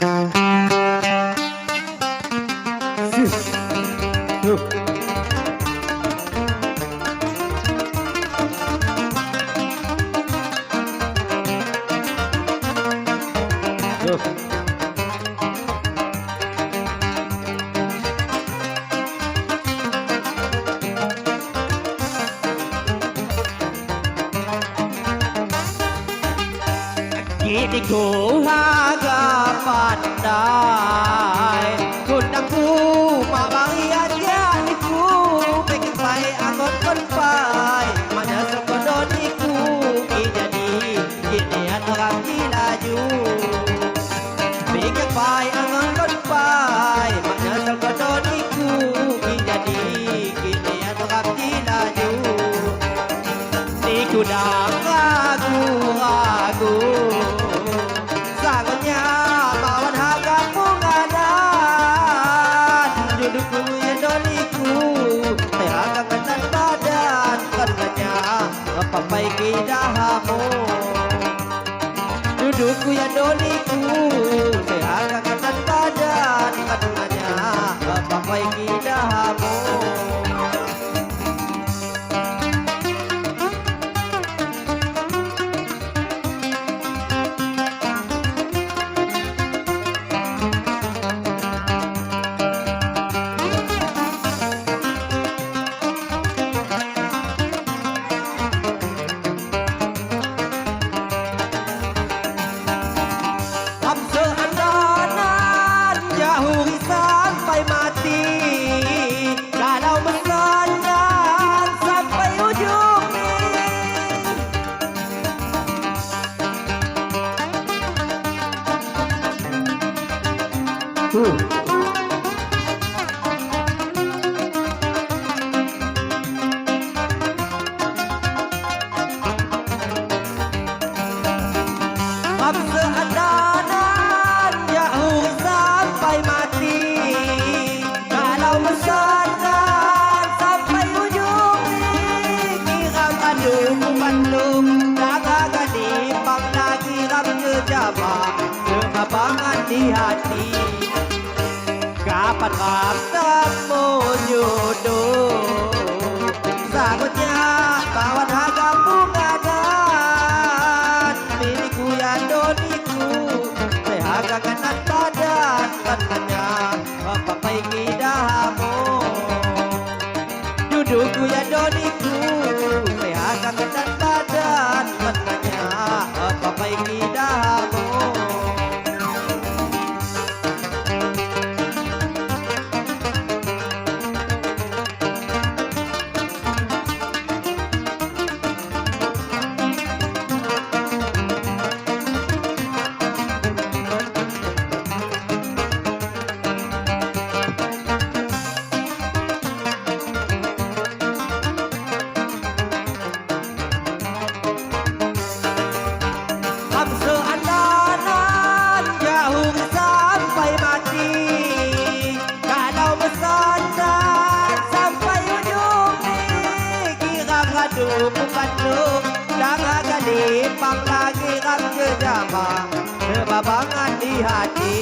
Kini ku haga pandai Kundang ku mabahian jadiku Pengen baik angon konpai Mana sekodoniku Jadi kini orang dilaju Pengen baik angon konpai Mana sekodoniku Jadi kini orang dilaju Niku dah ragu-ragu Sangatnya bawan harga pengadan Dudukku ya doniku Tehaga ketan badan Karenanya apa baiki dahamu Dudukku ya doniku Tehaga ketan badan Karenanya apa baiki dahamu sampai mati kalau bersandan sampai ujung Seadanan jauh sampai mati kalau bersandan sampai ujung kiram aduh Bandung daga gadi pang lagi ram kejaba keabangan di hati kapan bertemu jodoh sagutnya bawan harga pengadan milikku ya doniku sehaga kanan badan katanya apa baiki dahamu dudukku ya doniku sehaga kanan badan katanya apa baiki dahamu seadanan jauh sampai mati kalau bersandan sampai ujung kira gaduh Bandung daga gali pang lagi ram kejaba kebabangan di hati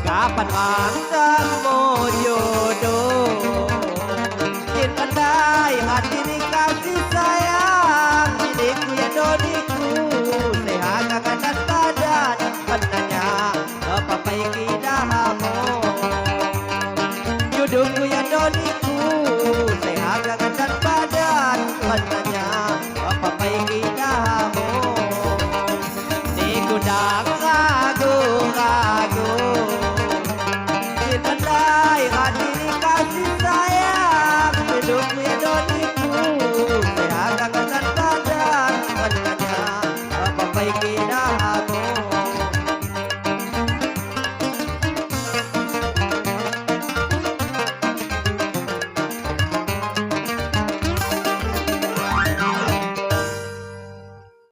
kapan bertemu jodoh jin pandai hati